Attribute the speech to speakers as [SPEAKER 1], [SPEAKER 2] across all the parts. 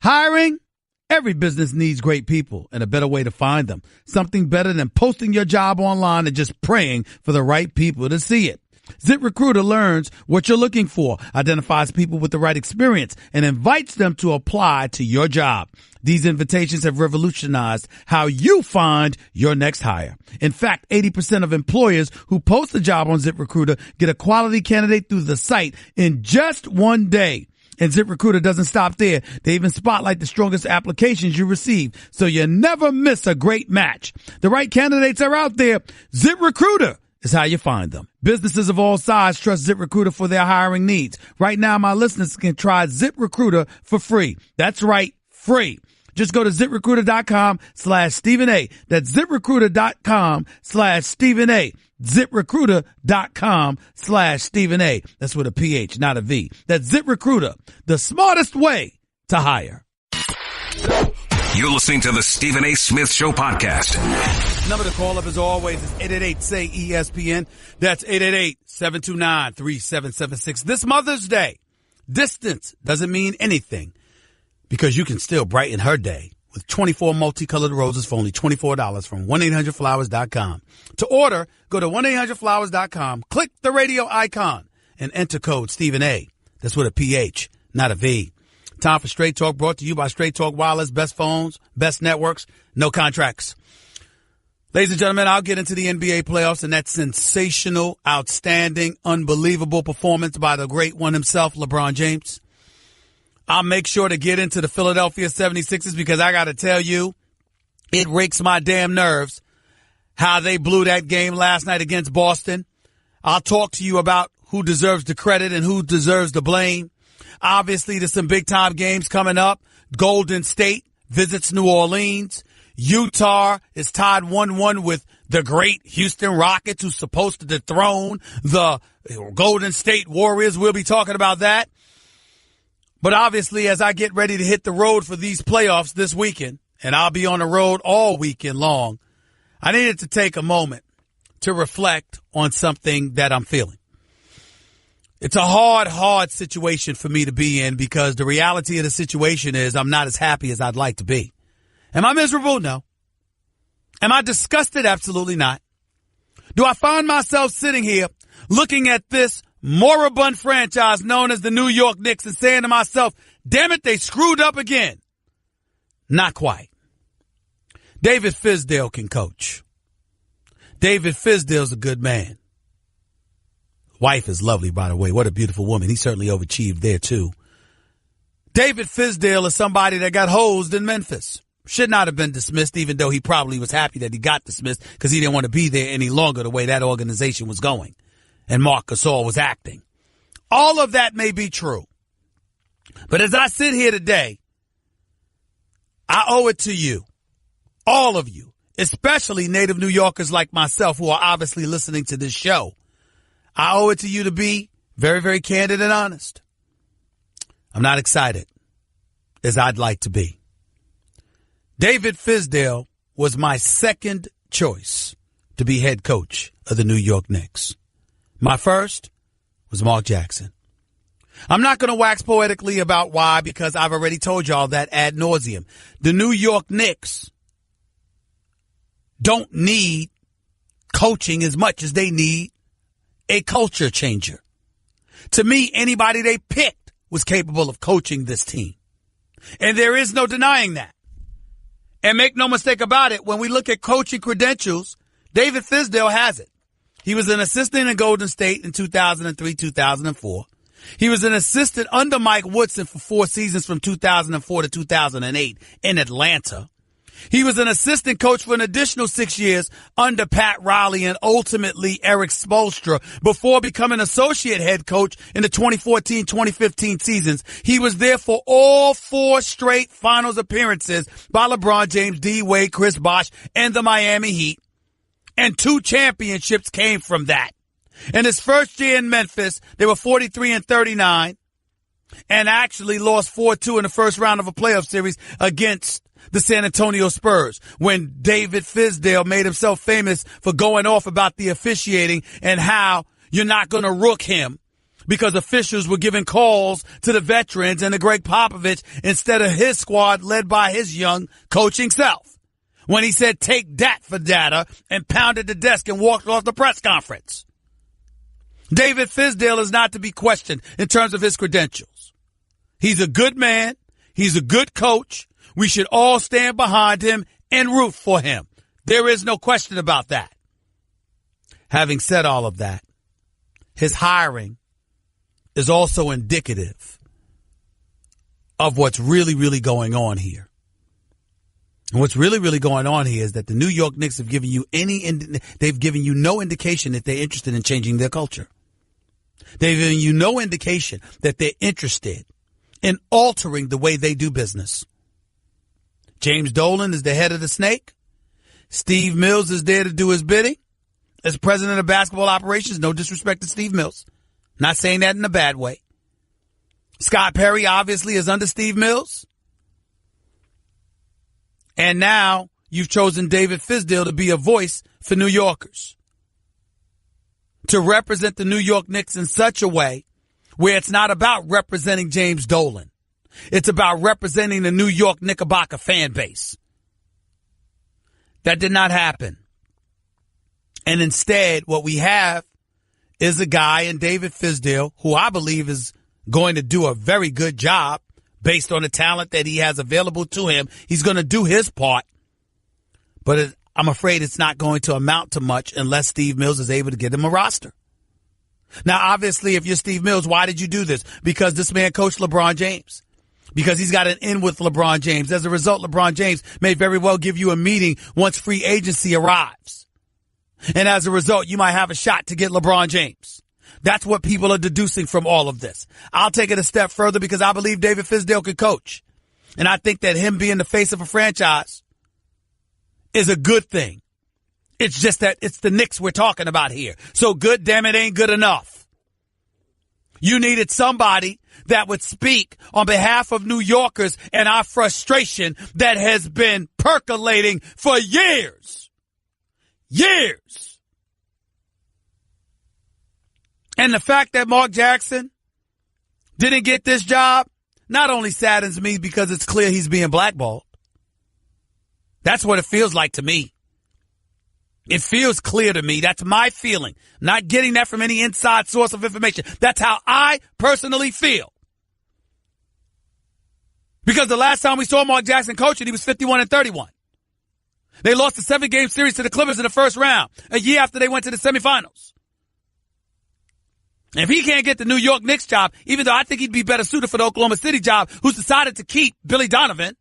[SPEAKER 1] Hiring? Every business needs great people, and a better way to find them. Something better than posting your job online and just praying for the right people to see it. ZipRecruiter learns what you're looking for, identifies people with the right experience, and invites them to apply to your job. These invitations have revolutionized how you find your next hire. In fact, 80% of employers who post a job on ZipRecruiter get a quality candidate through the site in just one day. And ZipRecruiter doesn't stop there. They even spotlight the strongest applications you receive, so you never miss a great match. The right candidates are out there. ZipRecruiter is how you find them. Businesses of all sizes trust ZipRecruiter for their hiring needs. Right now, my listeners can try ZipRecruiter for free. That's right, free. Just go to ZipRecruiter.com/Stephen A. That's ZipRecruiter.com/Stephen A. ZipRecruiter.com/Stephen A. That's with a PH, not a V. That's ZipRecruiter, the smartest way to hire.
[SPEAKER 2] You're listening to the Stephen A. Smith Show podcast.
[SPEAKER 1] Number to call up as always is 888-SAY-ESPN. That's 888-729-3776. This Mother's Day, distance doesn't mean anything because you can still brighten her day with 24 multicolored roses for only $24 from 1-800-Flowers.com. To order, go to 1-800-Flowers.com, click the radio icon, and enter code Stephen A. That's with a PH, not a V. Time for Straight Talk, brought to you by Straight Talk Wireless. Best phones, best networks, no contracts. Ladies and gentlemen, I'll get into the NBA playoffs and that sensational, outstanding, unbelievable performance by the great one himself, LeBron James. I'll make sure to get into the Philadelphia 76ers because I got to tell you, it rakes my damn nerves how they blew that game last night against Boston. I'll talk to you about who deserves the credit and who deserves the blame. Obviously, there's some big-time games coming up. Golden State visits New Orleans. Utah is tied 1-1 with the great Houston Rockets, who's supposed to dethrone the Golden State Warriors. We'll be talking about that. But obviously, as I get ready to hit the road for these playoffs this weekend, and I'll be on the road all weekend long, I needed to take a moment to reflect on something that I'm feeling. It's a hard situation for me to be in because the reality of the situation is I'm not as happy as I'd like to be. Am I miserable? No. Am I disgusted? Absolutely not. Do I find myself sitting here looking at this moribund franchise known as the New York Knicks and saying to myself, damn it, they screwed up again? Not quite. David Fizdale can coach. David Fizdale's a good man. Wife is lovely, by the way. What a beautiful woman. He certainly overachieved there, too. David Fizdale is somebody that got hosed in Memphis. Should not have been dismissed, even though he probably was happy that he got dismissed because he didn't want to be there any longer the way that organization was going and Marc Gasol was acting. All of that may be true. But as I sit here today, I owe it to you, all of you, especially native New Yorkers like myself who are obviously listening to this show. I owe it to you to be very, very candid and honest. I'm not excited as I'd like to be. David Fizdale was my second choice to be head coach of the New York Knicks. My first was Mark Jackson. I'm not going to wax poetically about why because I've already told y'all that ad nauseum. The New York Knicks don't need coaching as much as they need a culture changer. To me, anybody they picked was capable of coaching this team. And there is no denying that. And make no mistake about it, when we look at coaching credentials, David Fizdale has it. He was an assistant in Golden State in 2003, 2004. He was an assistant under Mike Woodson for 4 seasons from 2004 to 2008 in Atlanta. He was an assistant coach for an additional 6 years under Pat Riley and ultimately Eric Spoelstra before becoming associate head coach in the 2014-2015 seasons. He was there for all 4 straight finals appearances by LeBron James, D. Wade, Chris Bosh, and the Miami Heat. And 2 championships came from that. In his first year in Memphis, they were 43-39 and actually lost 4-2 in the first round of a playoff series against the San Antonio Spurs when David Fizdale made himself famous for going off about the officiating and how you're not going to rook him because officials were giving calls to the veterans and to Greg Popovich instead of his squad led by his young coaching self. When he said, take that for data, and pounded the desk and walked off the press conference. David Fizdale is not to be questioned in terms of his credentials. He's a good man. He's a good coach. We should all stand behind him and root for him. There is no question about that. Having said all of that, his hiring is also indicative of what's really, really going on here. And what's really, really going on here is that the New York Knicks have given you they've given you no indication that they're interested in changing their culture. They've given you no indication that they're interested in altering the way they do business. James Dolan is the head of the snake. Steve Mills is there to do his bidding. As president of basketball operations, no disrespect to Steve Mills. Not saying that in a bad way. Scott Perry obviously is under Steve Mills. And now you've chosen David Fizdale to be a voice for New Yorkers. To represent the New York Knicks in such a way where it's not about representing James Dolan. It's about representing the New York Knickerbocker fan base. That did not happen. And instead, what we have is a guy in David Fizdale who I believe is going to do a very good job based on the talent that he has available to him. He's going to do his part. But I'm afraid it's not going to amount to much unless Steve Mills is able to get him a roster. Now, obviously, if you're Steve Mills, why did you do this? Because this man coached LeBron James. Because he's got an in with LeBron James. As a result, LeBron James may very well give you a meeting once free agency arrives. And as a result, you might have a shot to get LeBron James. That's what people are deducing from all of this. I'll take it a step further because I believe David Fizdale could coach. And I think that him being the face of a franchise is a good thing. It's just that it's the Knicks we're talking about here. So good, damn it, ain't good enough. You needed somebody that would speak on behalf of New Yorkers and our frustration that has been percolating for years. Years. And the fact that Mark Jackson didn't get this job not only saddens me because it's clear he's being blackballed. That's what it feels like to me. It feels clear to me. That's my feeling. I'm not getting that from any inside source of information. That's how I personally feel. Because the last time we saw Mark Jackson coaching, he was 51-31. They lost a 7-game series to the Clippers in the first round, a year after they went to the semifinals. And if he can't get the New York Knicks job, even though I think he'd be better suited for the Oklahoma City job, who's decided to keep Billy Donovan,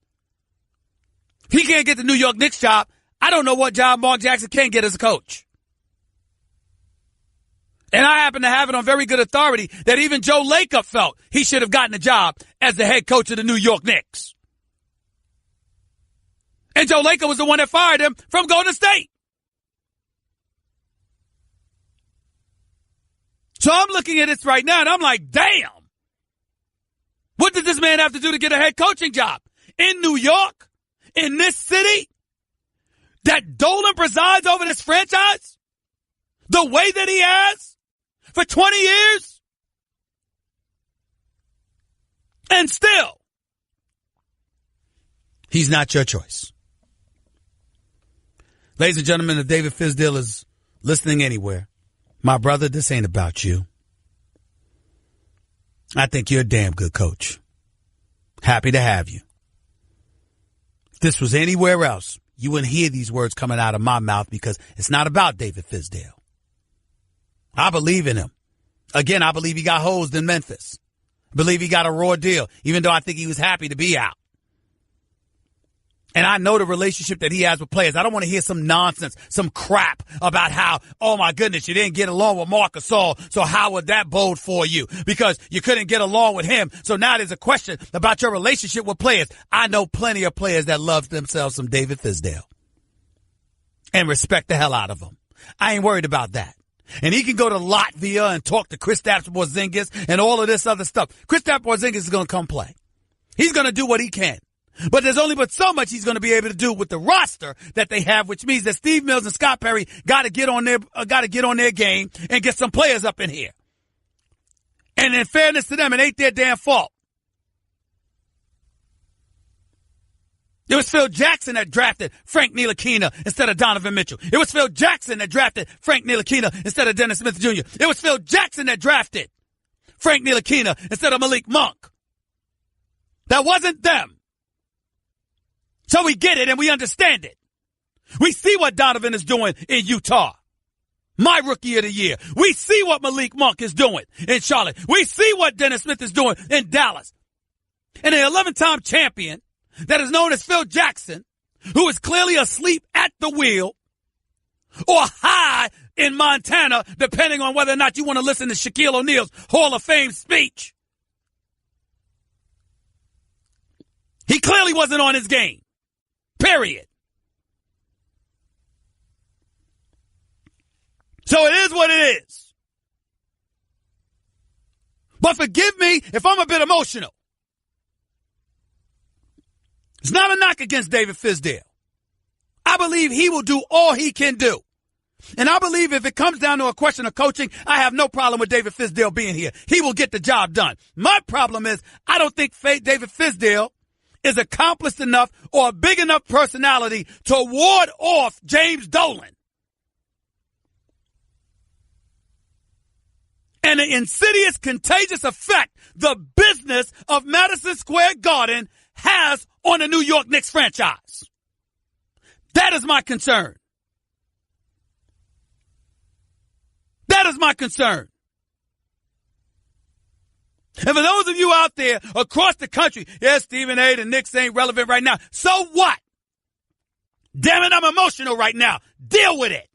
[SPEAKER 1] if he can't get the New York Knicks job, I don't know what job Mark Jackson can get as a coach. And I happen to have it on very good authority that even Joe Lacob felt he should have gotten a job as the head coach of the New York Knicks. And Joe Lacob was the one that fired him from Golden State. So I'm looking at this right now and I'm like, damn. What did this man have to do to get a head coaching job? In New York? In this city? That Dolan presides over this franchise? The way that he has? For 20 years? And still, he's not your choice. Ladies and gentlemen, if David Fizdale is listening anywhere, my brother, this ain't about you. I think you're a damn good coach. Happy to have you. If this was anywhere else, you wouldn't hear these words coming out of my mouth because it's not about David Fizdale. I believe in him. Again, I believe he got hosed in Memphis. I believe he got a raw deal, even though I think he was happy to be out. And I know the relationship that he has with players. I don't want to hear some nonsense, some crap about how, oh my goodness, you didn't get along with Marc Gasol, so how would that bode for you? Because you couldn't get along with him. So now there's a question about your relationship with players. I know plenty of players that love themselves some David Fizdale and respect the hell out of him. I ain't worried about that. And he can go to Latvia and talk to Kristaps Porzingis and all of this other stuff. Kristaps Porzingis is going to come play. He's going to do what he can. But there's only but so much he's going to be able to do with the roster that they have, which means that Steve Mills and Scott Perry got to get on their game and get some players up in here. And in fairness to them, it ain't their damn fault. It was Phil Jackson that drafted Frank Ntilikina instead of Donovan Mitchell. It was Phil Jackson that drafted Frank Ntilikina instead of Dennis Smith Jr. It was Phil Jackson that drafted Frank Ntilikina instead of Malik Monk. That wasn't them. So we get it and we understand it. We see what Donovan is doing in Utah. My rookie of the year. We see what Malik Monk is doing in Charlotte. We see what Dennis Smith is doing in Dallas. And an 11-time champion that is known as Phil Jackson, who is clearly asleep at the wheel or high in Montana, depending on whether or not you want to listen to Shaquille O'Neal's Hall of Fame speech. He clearly wasn't on his game. Period. So it is what it is. But forgive me if I'm a bit emotional. It's not a knock against David Fizdale. I believe he will do all he can do. And I believe if it comes down to a question of coaching, I have no problem with David Fizdale being here. He will get the job done. My problem is I don't think David Fizdale is accomplished enough or a big enough personality to ward off James Dolan. And the insidious, contagious effect the business of Madison Square Garden has on the New York Knicks franchise. That is my concern. That is my concern. And for those of you out there across the country, yes, Stephen A., the Knicks ain't relevant right now. So what? Damn it, I'm emotional right now. Deal with it.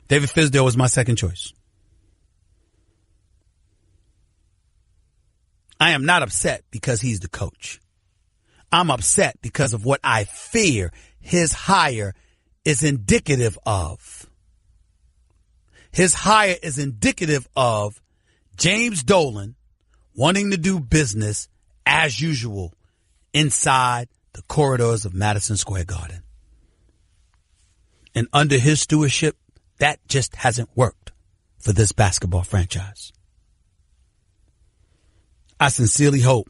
[SPEAKER 1] David Fizdale was my second choice. I am not upset because he's the coach. I'm upset because of what I fear his hire is indicative of. His hire is indicative of James Dolan wanting to do business as usual inside the corridors of Madison Square Garden. And under his stewardship, that just hasn't worked for this basketball franchise. I sincerely hope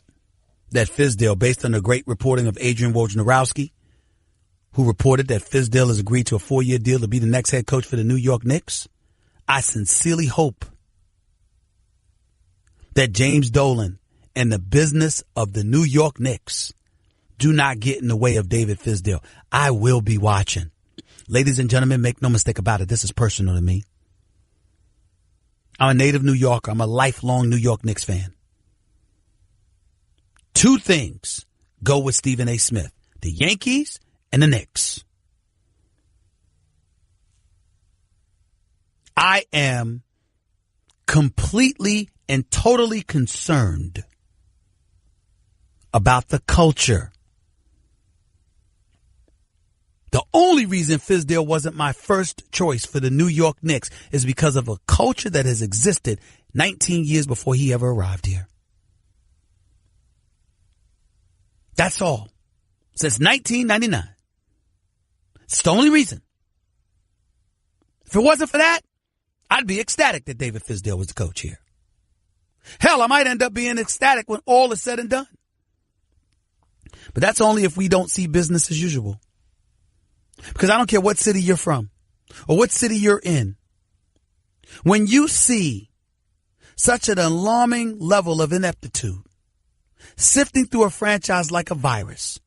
[SPEAKER 1] that Fizdale, based on the great reporting of Adrian Wojnarowski, who reported that Fizdale has agreed to a 4-year deal to be the next head coach for the New York Knicks, I sincerely hope that James Dolan and the business of the New York Knicks do not get in the way of David Fizdale. I will be watching. Ladies and gentlemen, make no mistake about it. This is personal to me. I'm a native New Yorker. I'm a lifelong New York Knicks fan. Two things go with Stephen A. Smith, the Yankees and the Knicks. I am completely and totally concerned about the culture. The only reason Fizdale wasn't my first choice for the New York Knicks is because of a culture that has existed 19 years before he ever arrived here. That's all. Since 1999. It's the only reason. If it wasn't for that, I'd be ecstatic that David Fizdale was the coach here. Hell, I might end up being ecstatic when all is said and done. But that's only if we don't see business as usual. Because I don't care what city you're from or what city you're in. When you see such an alarming level of ineptitude sifting through a franchise like a virus,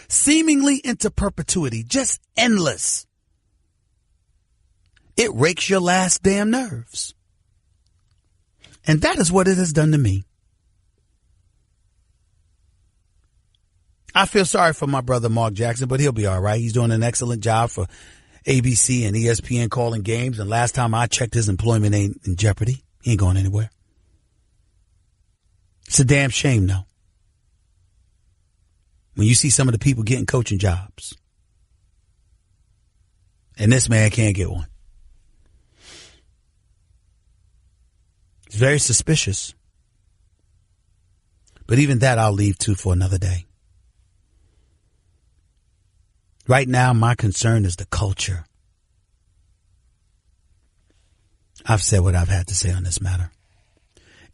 [SPEAKER 1] seemingly into perpetuity, just endless, it rakes your last damn nerves. And that is what it has done to me. I feel sorry for my brother Mark Jackson, but he'll be all right. He's doing an excellent job for ABC and ESPN calling games. And last time I checked, his employment ain't in jeopardy. He ain't going anywhere. It's a damn shame, though, when you see some of the people getting coaching jobs. And this man can't get one. It's very suspicious. But even that I'll leave to for another day. Right now, my concern is the culture. I've said what I've had to say on this matter.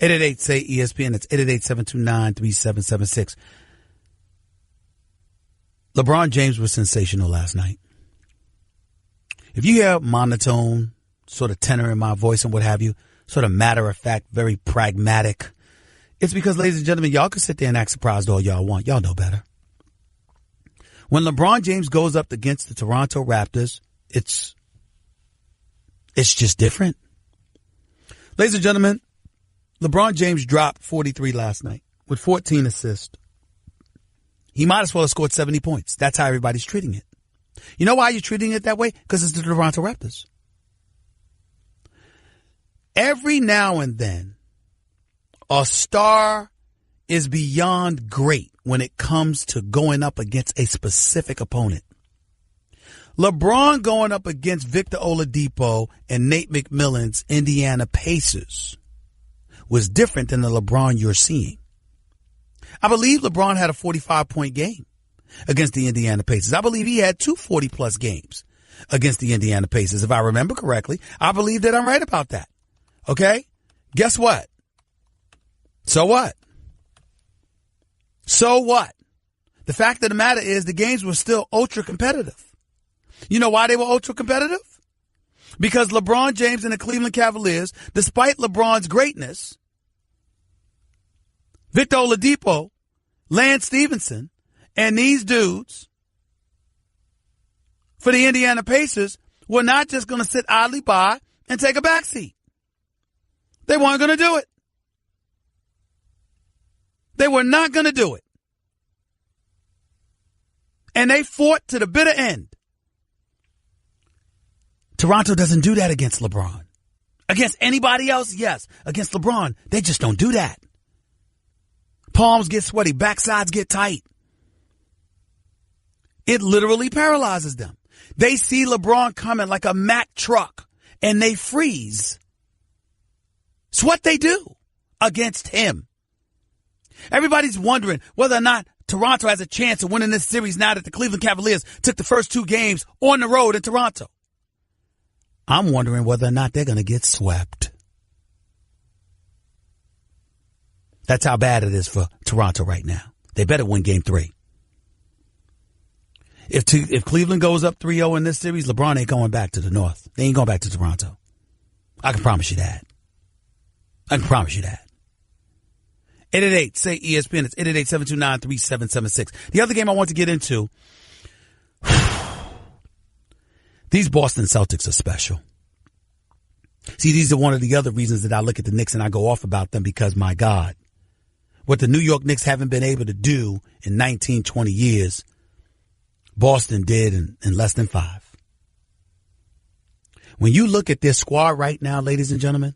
[SPEAKER 1] 888-SAY-ESPN. It's 888-729-3776. LeBron James was sensational last night. If you hear monotone, sort of tenor in my voice and what have you, sort of matter of fact, very pragmatic, it's because, ladies and gentlemen, y'all can sit there and act surprised all y'all want. Y'all know better. When LeBron James goes up against the Toronto Raptors, it's just different. Ladies and gentlemen, LeBron James dropped 43 last night with 14 assists. He might as well have scored 70 points. That's how everybody's treating it. You know why you're treating it that way? Because it's the Toronto Raptors. Every now and then, a star is beyond great when it comes to going up against a specific opponent. LeBron going up against Victor Oladipo and Nate McMillan's Indiana Pacers was different than the LeBron you're seeing. I believe LeBron had a 45-point game against the Indiana Pacers. I believe he had 2 40-plus games against the Indiana Pacers. If I remember correctly, I believe that I'm right about that. Okay? Guess what? So what? So what? The fact of the matter is the games were still ultra competitive. You know why they were ultra competitive? Because LeBron James and the Cleveland Cavaliers, despite LeBron's greatness, Victor Oladipo, Lance Stevenson, and these dudes for the Indiana Pacers were not just going to sit idly by and take a backseat. They weren't going to do it. They were not going to do it. And they fought to the bitter end. Toronto doesn't do that against LeBron. Against anybody else, yes. Against LeBron, they just don't do that. Palms get sweaty. Backsides get tight. It literally paralyzes them. They see LeBron coming like a Mack truck, and they freeze. It's what they do against him. Everybody's wondering whether or not Toronto has a chance of winning this series now that the Cleveland Cavaliers took the first 2 games on the road in Toronto. I'm wondering whether or not they're going to get swept. That's how bad it is for Toronto right now. They better win game 3. If Cleveland goes up 3-0 in this series, LeBron ain't going back to the North. They ain't going back to Toronto. I can promise you that. I can promise you that. 888-SAY-ESPN. It's 888-729-3776. The other game I want to get into, these Boston Celtics are special. See, these are one of the other reasons that I look at the Knicks and I go off about them because, my God, what the New York Knicks haven't been able to do in 19, 20 years, Boston did in less than 5. When you look at this squad right now, ladies and gentlemen,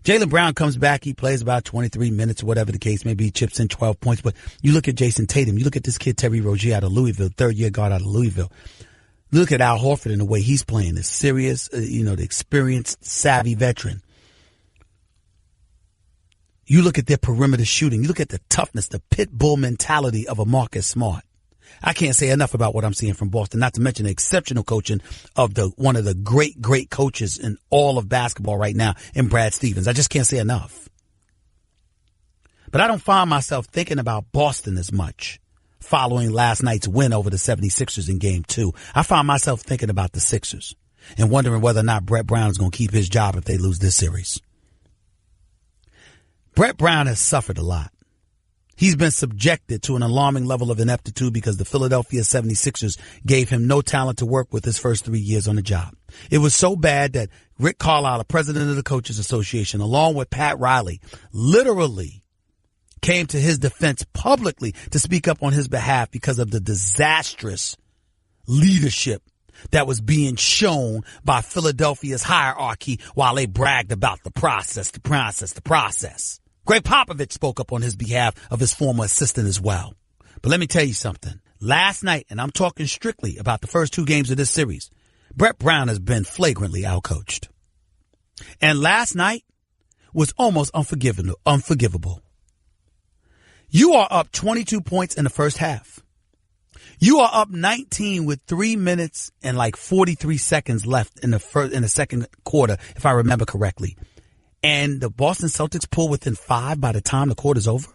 [SPEAKER 1] Jaylen Brown comes back. He plays about 23 minutes or whatever the case may be, chips in 12 points. But you look at Jason Tatum. You look at this kid, Terry Rozier out of Louisville, 3rd-year guard out of Louisville. Look at Al Horford and the way he's playing. The serious, the experienced, savvy veteran. You look at their perimeter shooting. You look at the toughness, the pit bull mentality of a Marcus Smart. I can't say enough about what I'm seeing from Boston, not to mention the exceptional coaching of one of the great coaches in all of basketball right now in Brad Stevens. I just can't say enough. But I don't find myself thinking about Boston as much following last night's win over the 76ers in game 2. I find myself thinking about the Sixers and wondering whether or not Brett Brown is going to keep his job if they lose this series. Brett Brown has suffered a lot. He's been subjected to an alarming level of ineptitude because the Philadelphia 76ers gave him no talent to work with his first 3 years on the job. It was so bad that Rick Carlisle, the president of the Coaches Association, along with Pat Riley, literally came to his defense publicly to speak up on his behalf because of the disastrous leadership that was being shown by Philadelphia's hierarchy while they bragged about the process. Greg Popovich spoke up on his behalf of his former assistant as well. But let me tell you something. Last night, and I'm talking strictly about the first 2 games of this series, Brett Brown has been flagrantly outcoached. And last night was almost unforgivable. You are up 22 points in the first half. You are up 19 with 3 minutes and like 43 seconds left in the second quarter, if I remember correctly. And the Boston Celtics pull within 5 by the time the quarter's over.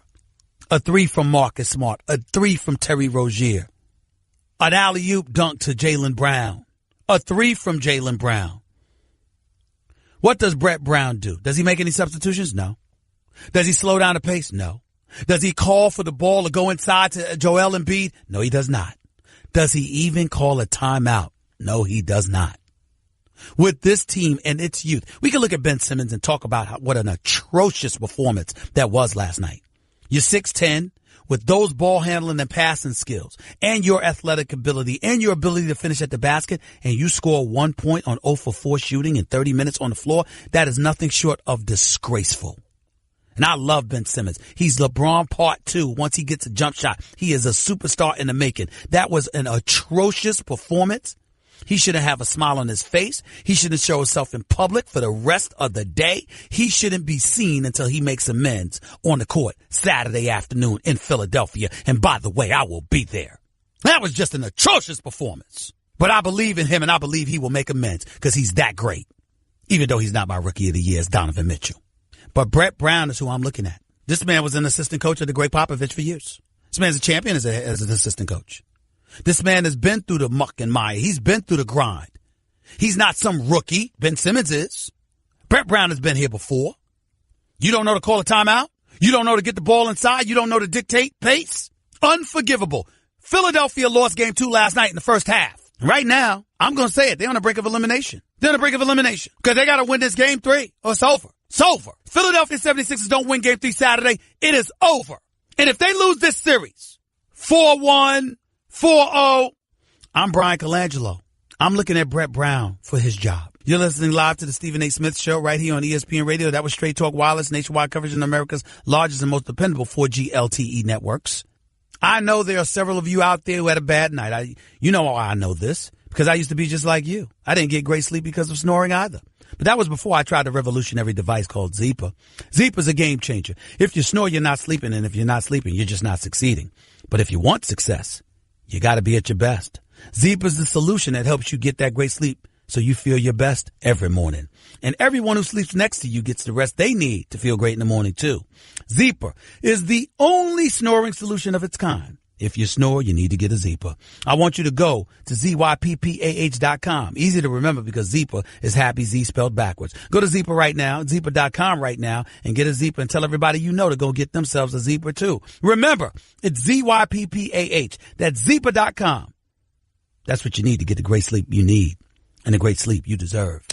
[SPEAKER 1] A 3 from Marcus Smart, a 3 from Terry Rozier, an alley-oop dunk to Jaylen Brown, a 3 from Jaylen Brown. What does Brett Brown do? Does he make any substitutions? No. Does he slow down the pace? No. Does he call for the ball to go inside to Joel Embiid? No, he does not. Does he even call a timeout? No, he does not. With this team and its youth, we can look at Ben Simmons and talk about what an atrocious performance that was last night. You're 6'10", with those ball handling and passing skills and your athletic ability and your ability to finish at the basket, and you score 1 point on 0 for 4 shooting in 30 minutes on the floor. That is nothing short of disgraceful. And I love Ben Simmons. He's LeBron part 2. Once he gets a jump shot, he is a superstar in the making. That was an atrocious performance. He shouldn't have a smile on his face. He shouldn't show himself in public for the rest of the day. He shouldn't be seen until he makes amends on the court Saturday afternoon in Philadelphia. And by the way, I will be there. That was just an atrocious performance. But I believe in him, and I believe he will make amends because he's that great. Even though he's not my rookie of the year, it's Donovan Mitchell. But Brett Brown is who I'm looking at. This man was an assistant coach of the great Popovich for years. This man's a champion as an assistant coach. This man has been through the muck and mire. He's been through the grind. He's not some rookie. Ben Simmons is. Brett Brown has been here before. You don't know to call a timeout? You don't know to get the ball inside? You don't know to dictate pace? Unforgivable. Philadelphia lost game 2 last night in the first half. Right now, I'm going to say it. They're on the brink of elimination. They're on the brink of elimination because they got to win this game 3 or it's over. It's over. Philadelphia 76ers don't win game 3 Saturday. It is over. And if they lose this series, 4-1, 4-0. I'm Brian Colangelo. I'm looking at Brett Brown for his job. You're listening live to the Stephen A. Smith Show right here on ESPN Radio. That was Straight Talk Wireless, nationwide coverage in America's largest and most dependable 4G LTE networks. I know there are several of you out there who had a bad night. You know I know this because I used to be just like you. I didn't get great sleep because of snoring either. But that was before I tried the revolutionary device called Zeepa. Zeepa's a game changer. If you snore, you're not sleeping, and if you're not sleeping, you're just not succeeding. But if you want success, you got to be at your best. Zeepa's the solution that helps you get that great sleep so you feel your best every morning. And everyone who sleeps next to you gets the rest they need to feel great in the morning, too. Zeepa is the only snoring solution of its kind. If you snore, you need to get a Zeepa. I want you to go to ZYPPAH.com. Easy to remember because Zeepa is happy Z spelled backwards. Go to Zeepa right now, Zeepa.com right now, and get a Zeepa and tell everybody you know to go get themselves a Zeepa too. Remember, it's ZYPPAH. That's Zeepa.com. That's what you need to get the great sleep you need and the great sleep you deserve.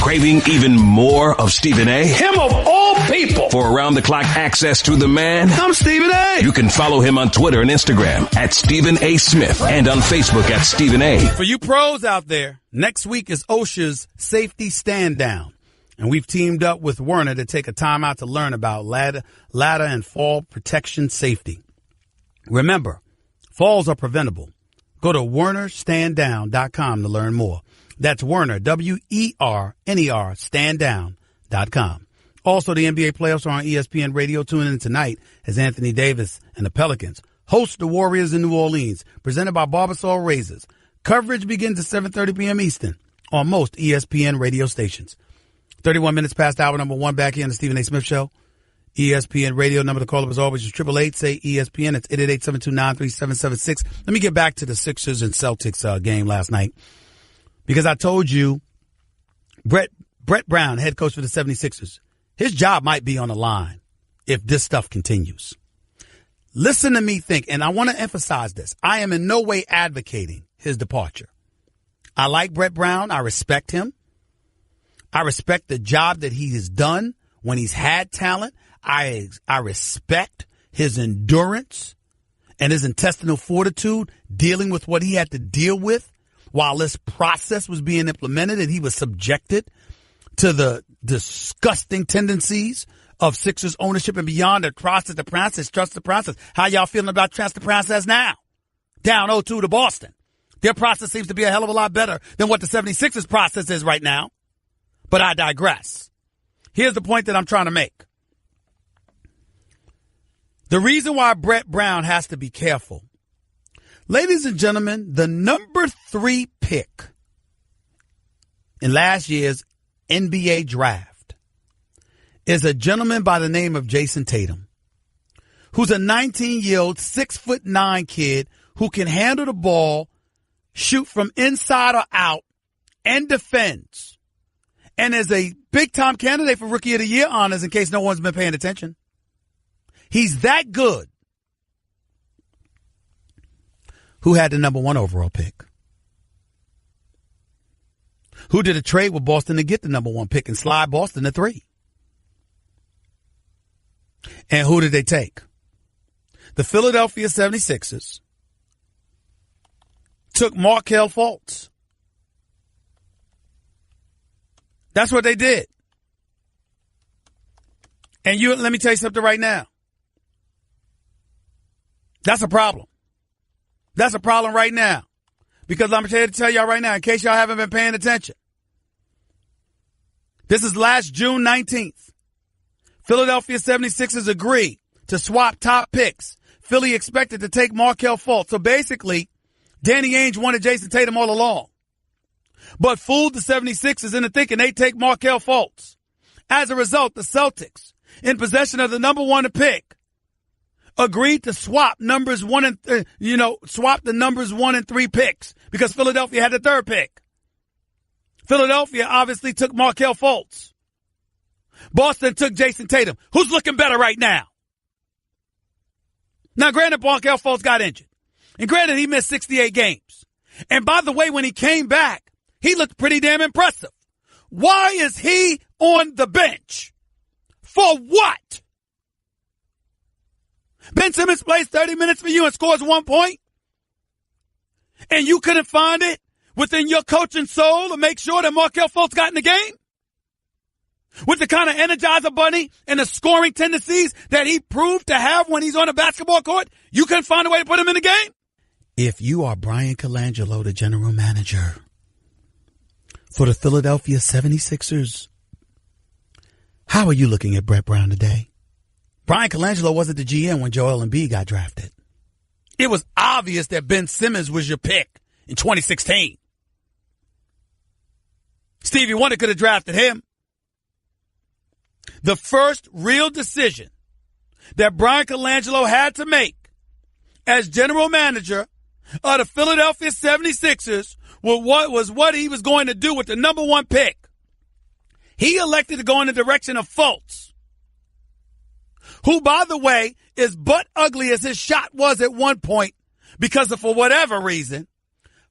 [SPEAKER 2] Craving even more of Stephen A?
[SPEAKER 1] Him of all people.
[SPEAKER 2] For around-the-clock access to the man?
[SPEAKER 1] I'm Stephen A.
[SPEAKER 2] You can follow him on Twitter and Instagram at Stephen A. Smith and on Facebook at Stephen A.
[SPEAKER 1] For you pros out there, next week is OSHA's safety stand down. And we've teamed up with Werner to take a time out to learn about ladder and fall protection safety. Remember, falls are preventable. Go to WernerStandDown.com to learn more. That's Werner, WERNER, standdown.com. Also, the NBA playoffs are on ESPN Radio. Tune in tonight as Anthony Davis and the Pelicans host the Warriors in New Orleans, presented by Barbasol Razors. Coverage begins at 7:30 p.m. Eastern on most ESPN radio stations. 31 minutes past hour number 1 back here on the Stephen A. Smith Show. ESPN Radio number to call up as always is 888-SAY-ESPN. It's 888-729-3776. Let me get back to the Sixers and Celtics game last night. Because I told you, Brett Brown, head coach for the 76ers, his job might be on the line if this stuff continues. Listen to me think, and I want to emphasize this. I am in no way advocating his departure. I like Brett Brown. I respect him. I respect the job that he has done when he's had talent. I respect his endurance and his intestinal fortitude dealing with what he had to deal with while this process was being implemented and he was subjected to the disgusting tendencies of Sixers ownership and beyond. The trust the process. How y'all feeling about trust the process now? Down 0-2 to Boston. Their process seems to be a hell of a lot better than what the 76ers process is right now. But I digress. Here's the point that I'm trying to make. The reason why Brett Brown has to be careful. Ladies and gentlemen, the number 3 pick in last year's NBA draft is a gentleman by the name of Jason Tatum, who's a 19-year-old, 6'9" kid who can handle the ball, shoot from inside or out, and defends, and is a big-time candidate for Rookie of the Year honors in case no one's been paying attention. He's that good. Who had the number 1 overall pick? Who did a trade with Boston to get the number 1 pick and slide Boston to 3? And who did they take? The Philadelphia 76ers took Markelle Fultz. That's what they did. And let me tell you something right now. That's a problem. That's a problem right now. Because I'm here to tell y'all right now, in case y'all haven't been paying attention. This is last June 19th. Philadelphia 76ers agreed to swap top picks. Philly expected to take Markelle Fultz. So basically, Danny Ainge wanted Jason Tatum all along, but fooled the 76ers into thinking they'd take Markelle Fultz. As a result, the Celtics, in possession of the number 1 pick, agreed to swap numbers 1 and swap the numbers 1 and 3 picks because Philadelphia had the 3rd pick. Philadelphia obviously took Markelle Fultz. Boston took Jason Tatum. Who's looking better right now? Now, granted, Markelle Fultz got injured. And granted, he missed 68 games. And by the way, when he came back, he looked pretty damn impressive. Why is he on the bench? For what? Ben Simmons plays 30 minutes for you and scores 1 point? And you couldn't find it within your coaching soul to make sure that Markelle Fultz got in the game? With the kind of Energizer Bunny and the scoring tendencies that he proved to have when he's on a basketball court, you couldn't find a way to put him in the game? If you are Brian Colangelo, the general manager for the Philadelphia 76ers, how are you looking at Brett Brown today? Brian Colangelo wasn't the GM when Joel Embiid got drafted. It was obvious that Ben Simmons was your pick in 2016. Stevie Wonder could have drafted him. The first real decision that Brian Colangelo had to make as general manager of the Philadelphia 76ers was what he was going to do with the number 1 pick. He elected to go in the direction of Fultz, who, by the way, is butt ugly as his shot was at one point because of, for whatever reason,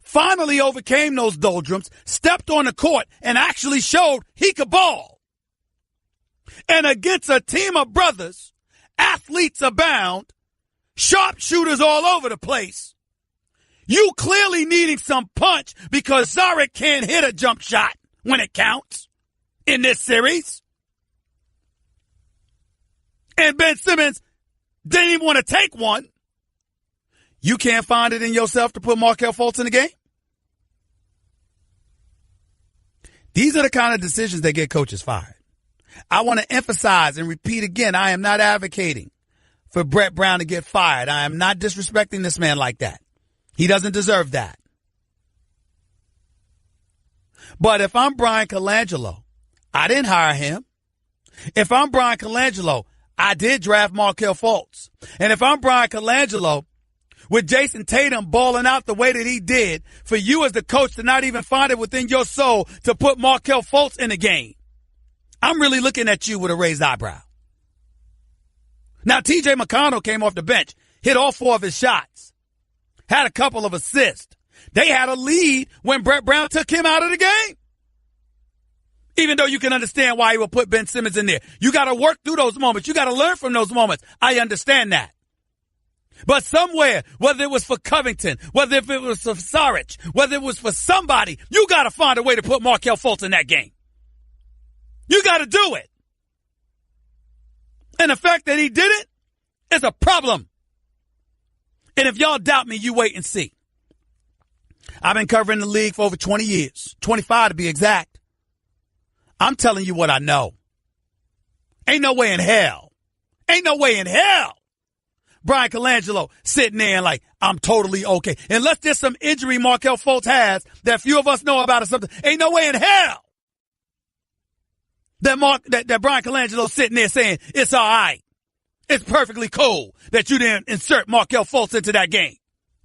[SPEAKER 1] finally overcame those doldrums, stepped on the court, and actually showed he could ball. And against a team of brothers, athletes abound, sharpshooters all over the place, you clearly needing some punch because Zarek can't hit a jump shot when it counts in this series. And Ben Simmons didn't even want to take one. You can't find it in yourself to put Markelle Fultz in the game? These are the kind of decisions that get coaches fired. I want to emphasize and repeat again, I am not advocating for Brett Brown to get fired. I am not disrespecting this man like that. He doesn't deserve that. But if I'm Brian Colangelo, I didn't hire him. If I'm Brian Colangelo, I did draft Markelle Fultz. And if I'm Brian Colangelo, with Jason Tatum balling out the way that he did, for you as the coach to not even find it within your soul to put Markelle Fultz in the game, I'm really looking at you with a raised eyebrow. Now, T.J. McConnell came off the bench, hit all 4 of his shots, had a couple of assists. They had a lead when Brett Brown took him out of the game. Even though you can understand why he would put Ben Simmons in there. You got to work through those moments. You got to learn from those moments. I understand that. But somewhere, whether it was for Covington, whether if it was for Saric, whether it was for somebody, you got to find a way to put Markelle Fultz in that game. You got to do it. And the fact that he did it is a problem. And if y'all doubt me, you wait and see. I've been covering the league for over 20 years, 25 to be exact. I'm telling you what I know. Ain't no way in hell Brian Colangelo sitting there and like, I'm totally okay. Unless there's some injury Markelle Fultz has that few of us know about or something, ain't no way in hell that Brian Colangelo sitting there saying, it's all right. It's perfectly cool that you didn't insert Markelle Fultz into that game.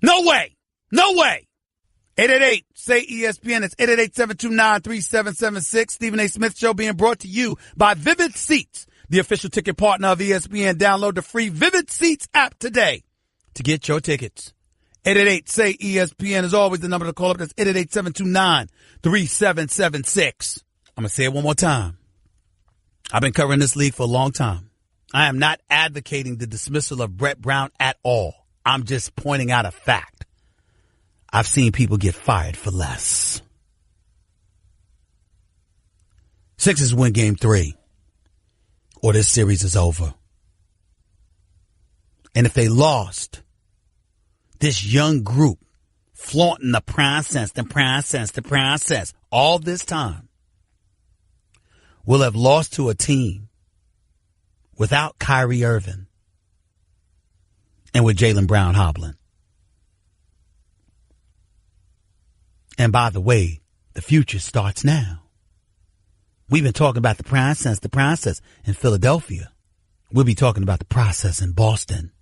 [SPEAKER 1] No way. No way. 888-SAY-ESPN. It's 888-729-3776. Stephen A. Smith Show being brought to you by Vivid Seats, the official ticket partner of ESPN. Download the free Vivid Seats app today to get your tickets. 888-SAY-ESPN is always the number to call up. That's 888-729-3776. I'm going to say it one more time. I've been covering this league for a long time. I am not advocating the dismissal of Brett Brown at all. I'm just pointing out a fact. I've seen people get fired for less. Sixers win game 3, or this series is over. And if they lost, this young group flaunting the process all this time will have lost to a team without Kyrie Irving and with Jaylen Brown hobbling. And by the way, the future starts now. We've been talking about the process in Philadelphia. We'll be talking about the process in Boston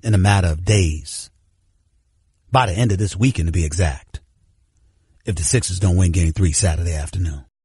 [SPEAKER 1] in a matter of days. By the end of this weekend, to be exact, if the Sixers don't win game 3 Saturday afternoon.